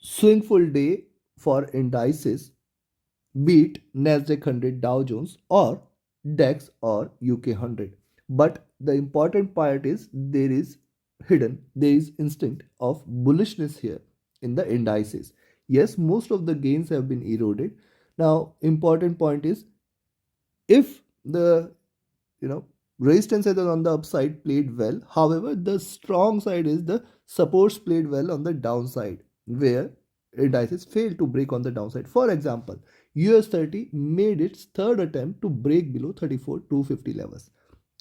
Swing full day for indices beat NASDAQ 100, Dow Jones, or DAX or UK 100. But the important part is there is instinct of bullishness here in the indices. Yes, most of the gains have been eroded. Now, important point is if the you know resistance on the upside played well. However, the strong side is the supports played well on the downside, where indices failed to break on the downside. For example, US30 made its third attempt to break below 34,250 levels,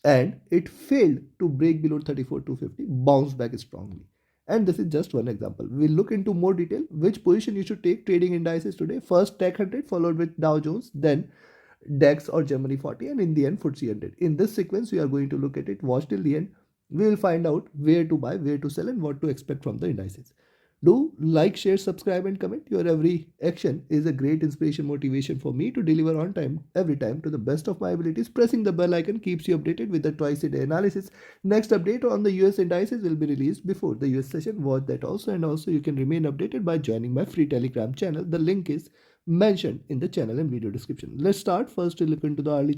and it failed to break below 34,250, bounced back strongly. And this is just one example. We'll look into more detail which position you should take trading indices today. First Tech 100, followed with Dow Jones, then DAX or Germany 40, and in the end FTSE 100. In this sequence, we are going to look at it. Watch till the end. We will find out where to buy, where to sell, and what to expect from the indices. Do like, share, subscribe, and comment. Your every action is a great inspiration, motivation for me to deliver on time, every time, to the best of my abilities. Pressing the bell icon keeps you updated with the twice a day analysis. Next update on the US indices will be released before the US session. Watch that also, and also you can remain updated by joining my free Telegram channel. The link is mentioned in the channel and video description. Let's start first to look into the early.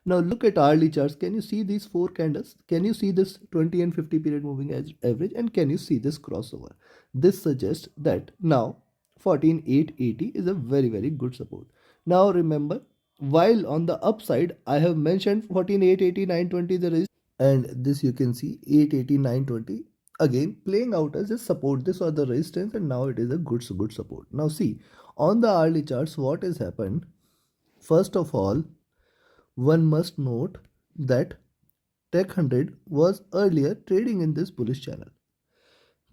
Now look at hourly charts. Can you see these four candles? Can you see this 20 and 50 period moving average? And can you see this crossover? This suggests that now 14,880 is a very good support. Now remember, while on the upside I have mentioned 14,880, 920 the resistance, and this you can see 880, 920 again playing out as a support. This was the resistance, and now it is a good support. Now see on the hourly charts what has happened. First of all, one must note that Tech 100 was earlier trading in this bullish channel.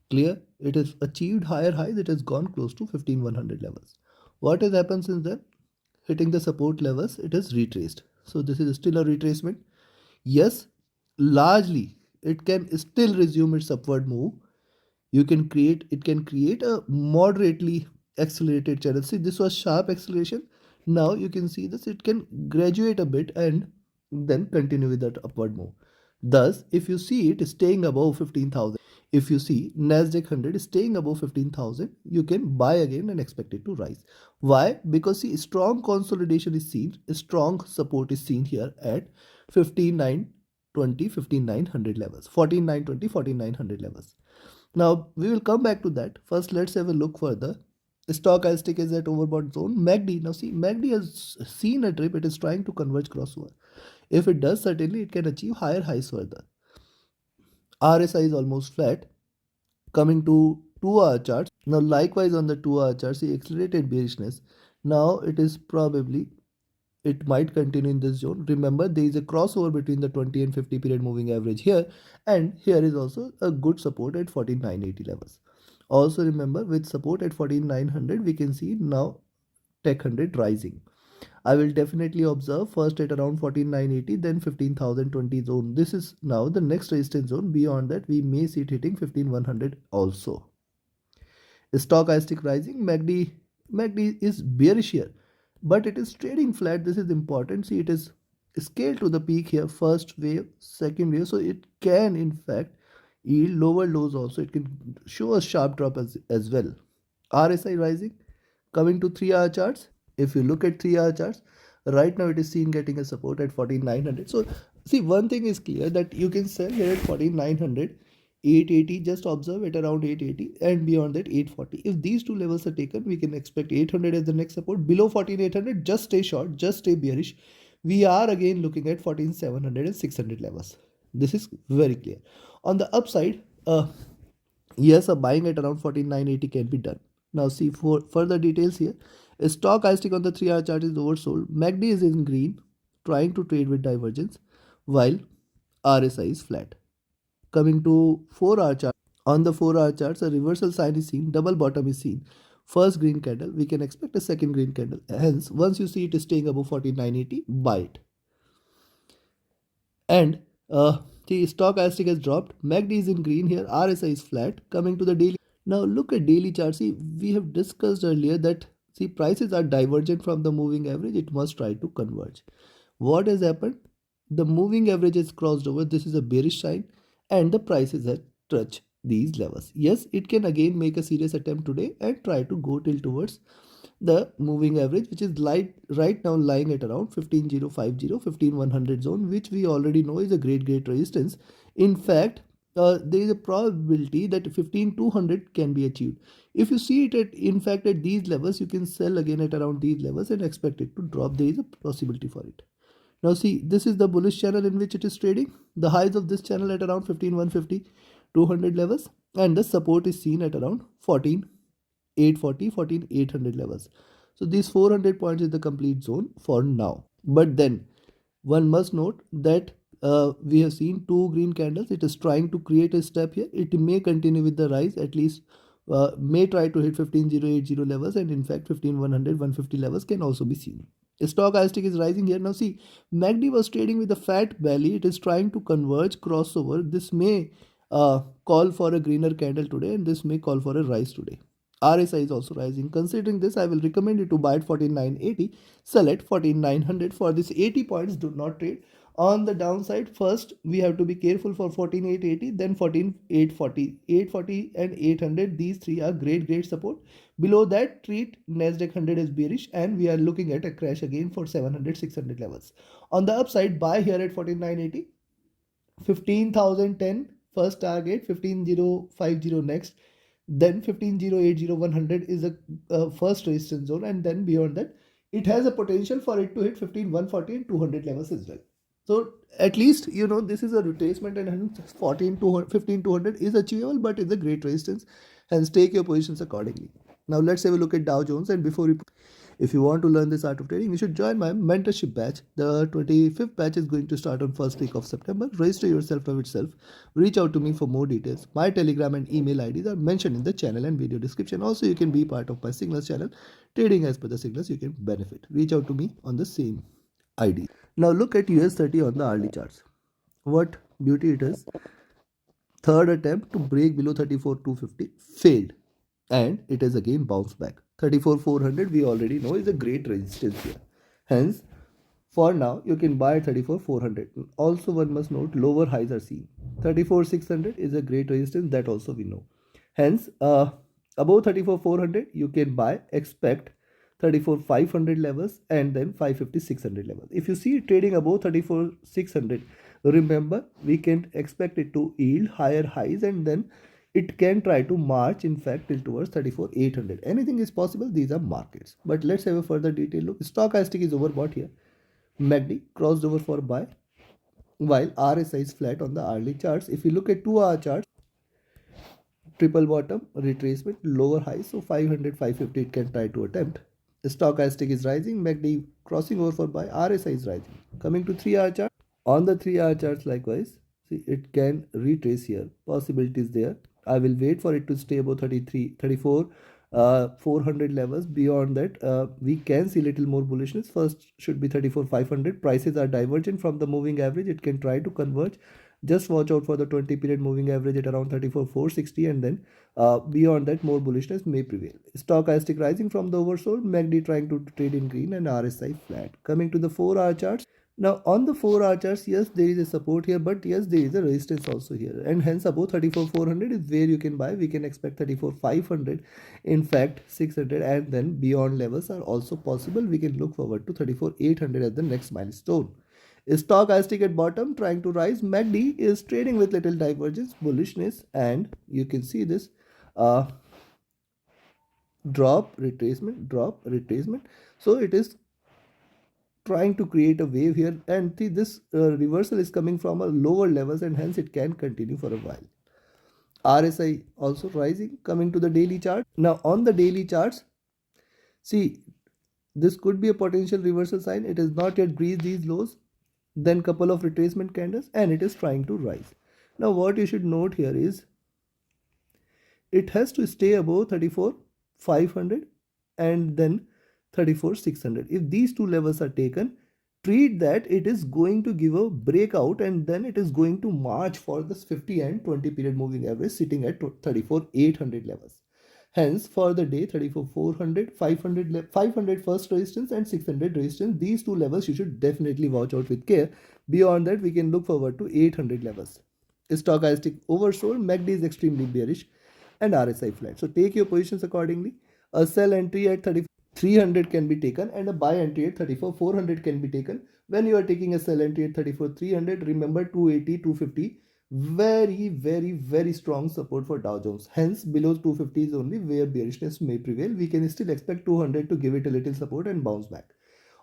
Clear? It has achieved higher highs. It has gone close to 15,100 levels. What has happened since then? Hitting the support levels, it has retraced. So this is still a retracement. Yes, largely it can still resume its upward move. It can create a moderately accelerated channel. See, this was sharp acceleration. Now you can see this, it can graduate a bit and then continue with that upward move. Thus, if you see it staying above 15,000, if you see NASDAQ 100 staying above 15,000, you can buy again and expect it to rise. Why? Because see, strong consolidation is seen, strong support is seen here at 15,920, 15,900 levels, 14,920, 14,900 levels. Now we will come back to that. First, let's have a look further. Stochastic is at overbought zone. MACD, now see, MACD has seen a dip. It is trying to converge crossover. If it does, certainly it can achieve higher highs further. RSI is almost flat. Coming to 2-hour charts. Now likewise on the 2-hour chart, see accelerated bearishness. Now it might continue in this zone. Remember, there is a crossover between the 20 and 50 period moving average here, and here is also a good support at 14,980 levels. Also remember, with support at 14,900, we can see now Tech 100 rising. I will definitely observe first at around 14,980, then 15,020 zone. This is now the next resistance zone. Beyond that, we may see it hitting 15,100 also. Stochastic rising. MACD is bearish here, but it is trading flat. This is important. See, it is scaled to the peak here, first wave, second wave, so it can in fact yield lower lows also. It can show a sharp drop as well. RSI rising. Coming to 3-hour charts, if you look at 3-hour charts, right now it is seen getting a support at 14,900. So see, one thing is clear, that you can sell here at 14,900, 880, just observe at around 880, and beyond that 840. If these two levels are taken, we can expect 800 as the next support. Below 14,800, just stay short, just stay bearish. We are again looking at 14,700 and 600 levels. This is very clear. On the upside, yes, a buying at around 14,980 can be done. Now see, for further details here, stochastic on the 3-hour chart is oversold. MACD is in green, trying to trade with divergence, while RSI is flat. Coming to 4-hour chart, on the 4-hour charts, a reversal sign is seen, double bottom is seen. First green candle, we can expect a second green candle. Hence, once you see it staying above 14,980, buy it. And the stochastic has dropped. MACD is in green here. RSI is flat. Coming to the daily. Now look at daily chart. See, we have discussed earlier that see, prices are divergent from the moving average. It must try to converge. What has happened? The moving average is crossed over. This is a bearish sign, and the prices have touched these levels. Yes, it can again make a serious attempt today and try to go till towards the moving average, which is right now lying at around 15050, 15100 zone, which we already know is a great resistance. In fact, there is a probability that 15200 can be achieved. If you see it in fact at these levels, you can sell again at around these levels and expect it to drop. There is a possibility for it. Now see, this is the bullish channel in which it is trading. The highs of this channel at around 15150, 200 levels, and the support is seen at around 14840, 14800 levels. So these 400 points is the complete zone for now. But then one must note that we have seen two green candles. It is trying to create a step here. It may continue with the rise, at least may try to hit 15080 levels, and in fact 15100, 150 levels can also be seen. Stochastic is rising here. Now see, MACD was trading with a fat belly. It is trying to converge, crossover. This may call for a greener candle today, and this may call for a rise today. RSI is also rising. Considering this, I will recommend you to buy at 14980, sell at 14900. For this 80 points, do not trade. On the downside, first we have to be careful for 14880, then 14840, 840 and 800. These three are great support. Below that, treat NASDAQ100 as bearish, and we are looking at a crash again for 700, 600 levels. On the upside, buy here at 14980, 15,010 first target, 15050 next, then 15080, 100 is a first resistance zone, and then beyond that it has a potential for it to hit 15140 and 200 levels as well. So at least you know this is a retracement, and 15200 is achievable, but it's a great resistance. Hence take your positions accordingly. Now let's have a look at Dow Jones. And before we, if you want to learn this art of trading, you should join my mentorship batch. The 25th batch is going to start on first week of September. Register yourself by itself. Reach out to me for more details. My Telegram and email IDs are mentioned in the channel and video description. Also, you can be part of my signals channel. Trading as per the signals, you can benefit. Reach out to me on the same ID. Now look at US30 on the hourly charts. What beauty it is. Third attempt to break below 34,250 failed, and it has again bounced back. 34,400 we already know is a great resistance here. Hence, for now you can buy 34,400. Also, one must note lower highs are seen. 34,600 is a great resistance, that also we know. Hence, above 34,400 you can buy, expect 34,500 levels, and then 550,600 levels. If you see trading above 34,600, remember we can expect it to yield higher highs, and then it can try to march in fact till towards 34,800. Anything is possible. These are markets. But let's have a further detailed look. Stochastic is overbought here. MACD crossed over for buy, while RSI is flat on the hourly charts. If you look at 2-hour charts, triple bottom, retracement, lower high, so 500, 550 it can try to attempt. Stochastic is rising, MACD crossing over for buy, RSI is rising. Coming to 3-hour chart, on the 3-hour charts likewise, see it can retrace here, possibilities there. I will wait for it to stay above 33, 34, 400 levels. Beyond that, we can see little more bullishness. First should be 34,500. Prices are divergent from the moving average. It can try to converge. Just watch out for the 20 period moving average at around 34,460, and then beyond that more bullishness may prevail. Stochastic rising from the oversold, MACD trying to trade in green, and RSI flat. Coming to the 4-hour charts. Now on the 4-hour charts, yes, there is a support here, but yes, there is a resistance also here, and hence above 34,400 is where you can buy. We can expect 34,500, in fact 600, and then beyond levels are also possible. We can look forward to 34,800 as the next milestone. Stochastic at bottom trying to rise. MACD is trading with little divergence, bullishness, and you can see this drop, retracement. So it is trying to create a wave here, and see this reversal is coming from a lower levels, and hence it can continue for a while. RSI also rising. Coming to the daily chart. Now on the daily charts, see this could be a potential reversal sign. It has not yet breached these lows, then couple of retracement candles, and it is trying to rise. Now what you should note here is it has to stay above 34,500 and then 34,600. If these two levels are taken, treat that it is going to give a breakout, and then it is going to march for this 50 and 20 period moving average sitting at 34,800 levels. Hence for the day, 34,400, 500 first resistance and 600 resistance. These two levels you should definitely watch out with care. Beyond that, we can look forward to 800 levels. Stochastic oversold, MACD is extremely bearish, and RSI flat. So take your positions accordingly. A sell entry at 300 can be taken and a buy entry at 34,400 can be taken. When you are taking a sell entry at 34,300, remember 280, 250, very strong support for Dow Jones. Hence, below 250 is only where bearishness may prevail. We can still expect 200 to give it a little support and bounce back.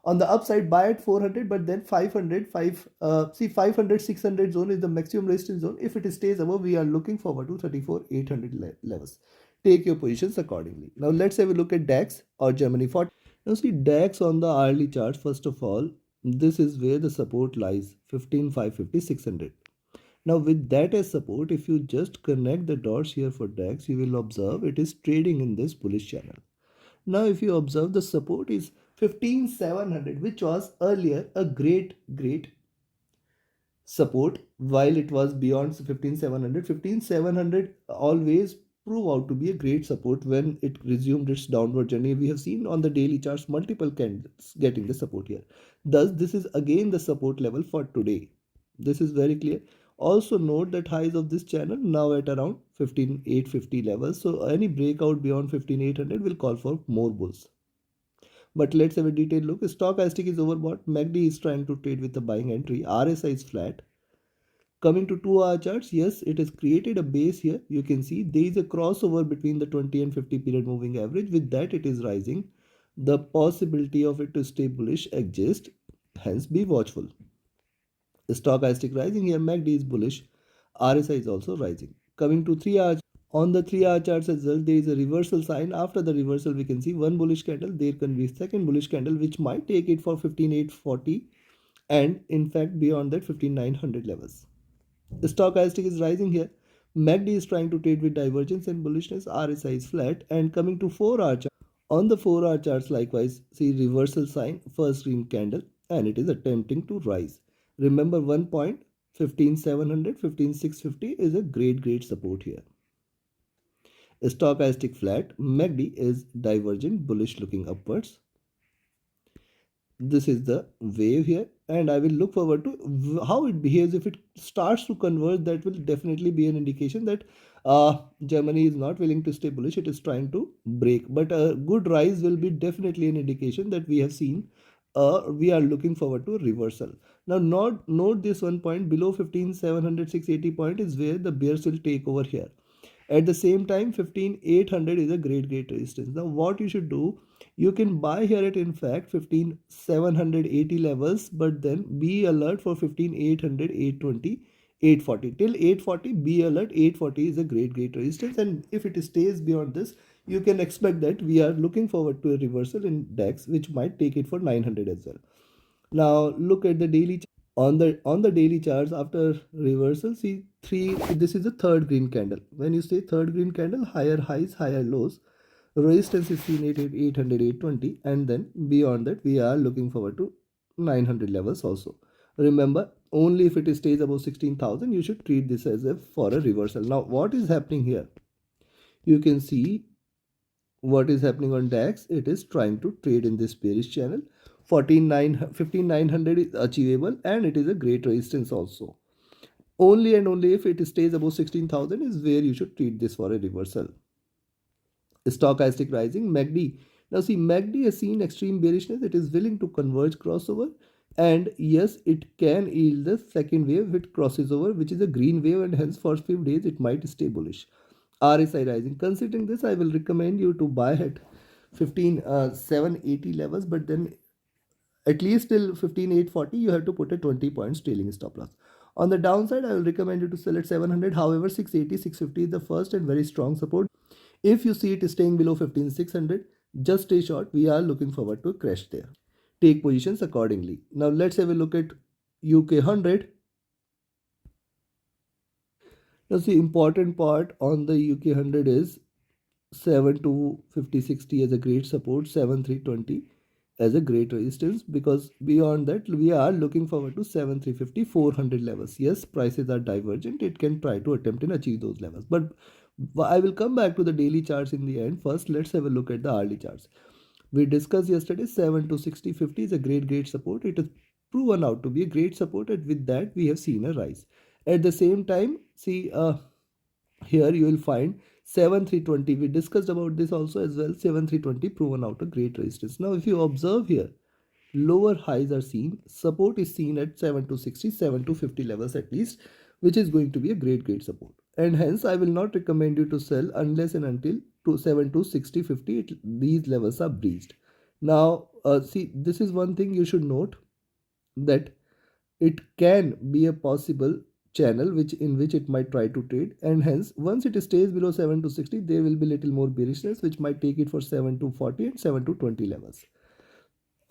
On the upside, buy at 400, but then 500 500 600 zone is the maximum resistance zone. If it stays above, we are looking forward to 34 800 levels. Take your positions accordingly. Now let's have a look at DAX or Germany 40. Now see DAX on the hourly chart. First of all, this is where the support lies, 15,550 600. Now with that as support, if you just connect the dots here for DAX, you will observe it is trading in this bullish channel. Now if you observe, the support is 15,700, which was earlier a great support while it was beyond 15,700. 15,700 always prove out to be a great support when it resumed its downward journey. We have seen on the daily charts multiple candles getting the support here. Thus, this is again the support level for today. This is very clear. Also note that highs of this channel now at around 15,850 levels. So any breakout beyond 15,800 will call for more bulls. But let's have a detailed look. Stochastic is overbought. MACD is trying to trade with a buying entry. RSI is flat. Coming to 2-hour charts, yes, it has created a base here. You can see there is a crossover between the 20 and 50 period moving average. With that, it is rising. The possibility of it to stay bullish exists. Hence, be watchful. Stochastic rising here. MACD is bullish. RSI is also rising. Coming to 3-hour, on the 3-hour charts as well, there is a reversal sign. After the reversal, we can see one bullish candle. There can be second bullish candle, which might take it for 15,840 and in fact beyond that 15,900 levels. The stochastic is rising here. MACD is trying to trade with divergence and bullishness. RSI is flat. And coming to 4-hour chart, on the 4-hour charts likewise, see reversal sign, first green candle, and it is attempting to rise. Remember one point, 15,700, 15,650 is a great support here. Stochastic flat, MACD is divergent, bullish looking upwards. This is the wave here, and I will look forward to how it behaves. If it starts to converge, that will definitely be an indication that Germany is not willing to stay bullish. It is trying to break, but a good rise will be definitely an indication that we have seen we are looking forward to a reversal. Now note this one point, below 15,700 680 point is where the bears will take over here. At the same time, 15,800 is a great resistance. Now what you should do, you can buy here at in fact 15,780 levels, but then be alert for 15,800, 820, 840. Till 840, be alert. 840 is a great resistance, and if it stays beyond this, you can expect that we are looking forward to a reversal in DAX, which might take it for 900 as well. Now look at the daily on the daily charts. After reversal, see three, this is the third green candle. When you say third green candle, higher highs, higher lows, resistance is seen at 800, 820, and then beyond that we are looking forward to 900 levels also. Remember, only if it stays above 16,000 you should treat this as a for a reversal. Now what is happening here, you can see what is happening on DAX. It is trying to trade in this bearish channel. 15,900 is achievable, and it is a great resistance also. Only and only if it stays above 16,000 is where you should treat this for a reversal. Stochastic rising, MACD. Now see, MACD has seen extreme bearishness. It is willing to converge crossover, and yes, it can yield the second wave if it crosses over, which is a green wave, and hence for few days it might stay bullish. RSI rising. Considering this, I will recommend you to buy at 15,780 levels, but then at least till 15,840 you have to put a 20 points trailing stop loss. On the downside, I will recommend you to sell at 700. However, 680, 650 is the first and very strong support. If you see it staying below 15,600, just stay short. We are looking forward to a crash there. Take positions accordingly. Now let's have a look at UK 100. Now the important part on the UK 100 is 7 to 5060 as a great support, 7320 as a great resistance, because beyond that we are looking forward to 7350 400 levels. Yes, prices are divergent, it can try to attempt and achieve those levels, but I will come back to the daily charts in the end. First let's have a look at the hourly charts. We discussed yesterday 7 to 60 50 is a great support. It has proven out to be a great support, and with that we have seen a rise. At the same time, see here you will find 7320. We discussed about this also as well. 7320 proven out a great resistance. Now if you observe here, lower highs are seen, support is seen at 7260, 7250 levels at least, which is going to be a great support, and hence I will not recommend you to sell unless and until to 7260, 50 these levels are breached. Now see, this is one thing you should note, that it can be a possible channel which in which it might try to trade, and hence once it stays below 7 to 60 there will be little more bearishness which might take it for 7 to 40 and 7 to 20 levels.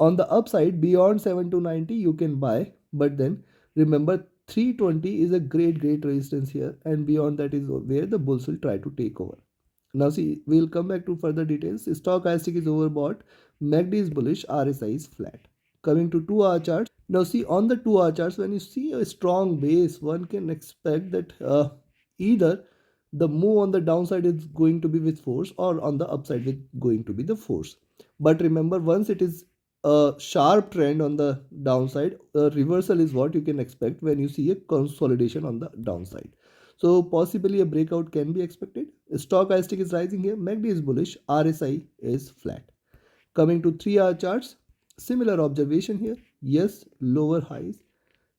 On the upside, beyond 7 to 90 you can buy, but then remember 320 is a great resistance here, and beyond that is where the bulls will try to take over. Now see, we'll come back to further details. Stochastic is overbought, MACD is bullish, RSI is flat. Coming to 2-hour charts. Now see, on the 2-hour charts, when you see a strong base, one can expect that either the move on the downside is going to be with force, or on the upside is going to be the force. But remember, once it is a sharp trend on the downside, a reversal is what you can expect when you see a consolidation on the downside. So possibly a breakout can be expected. Stochastic is rising here, MACD is bullish, RSI is flat. Coming to 3-hour charts, similar observation here. Yes, lower highs.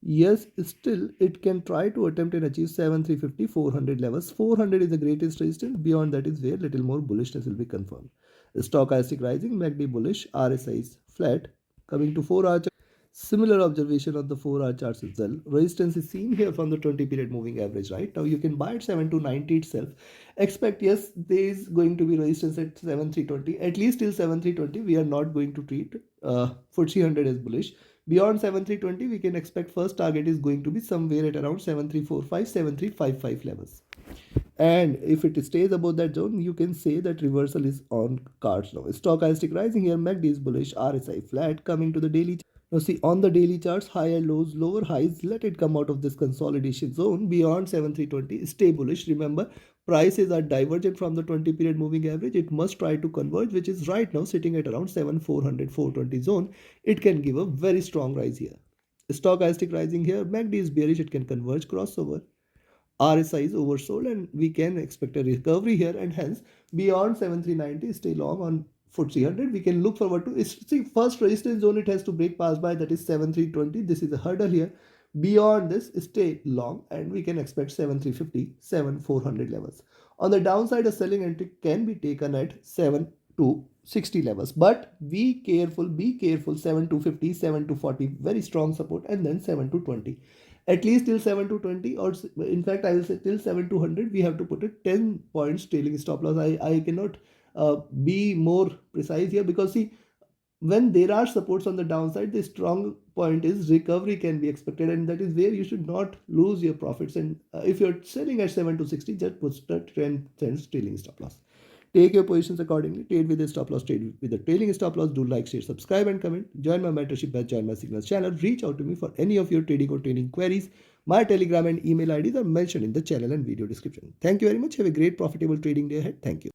Yes, still it can try to attempt and achieve 7350, 400 levels. 400 is the greatest resistance. Beyond that is where little more bullishness will be confirmed. Stochastic rising, MACD bullish, RSI is flat. Coming to 4-hour chart, similar observation on the 4-hour charts as well. Resistance is seen here from the 20 period moving average. Right now you can buy at 7 to 90 itself. Expect, yes, there is going to be resistance at 7320. At least till 7320 we are not going to treat FTSE 100 as bullish. Beyond 7320 we can expect first target is going to be somewhere at around 7345, 7355 levels. And if it stays above that zone, you can say that reversal is on cards now. Stochastic rising here, MACD is bullish, RSI flat. Coming to the daily. Now see, on the daily charts, higher lows, lower highs, let it come out of this consolidation zone. Beyond 7320, stay bullish. Remember, prices are divergent from the 20 period moving average. It must try to converge, which is right now sitting at around 7400, 420 zone. It can give a very strong rise here. Stochastic rising here, MACD is bearish, it can converge, crossover. RSI is oversold and we can expect a recovery here, and hence beyond 7390 stay long on FTSE 100. We can look forward to, see, first resistance zone it has to break pass by, that is 7320. This is a hurdle here. Beyond this stay long and we can expect 7350, 7400 levels. On the downside, a selling entry can be taken at 7 to 60 levels, but be careful, 7 to 50, 7 to 40 very strong support, and then 7 to 20. At least till 7 to 20, or in fact I will say till 7 to 100 we have to put a 10 points trailing stop loss. I cannot be more precise here, because see, when there are supports on the downside, the strong point is recovery can be expected, and that is where you should not lose your profits. And if you're selling at 7 to 60, just put the 10 cents trailing stop loss. Take your positions accordingly. Trade with a stop loss, trade with a trailing stop loss. Do like, share, subscribe, and comment. Join my mentorship batch, join my signals channel. Reach out to me for any of your trading or training queries. My Telegram and email IDs are mentioned in the channel and video description. Thank you very much. Have a great profitable trading day ahead. Thank you.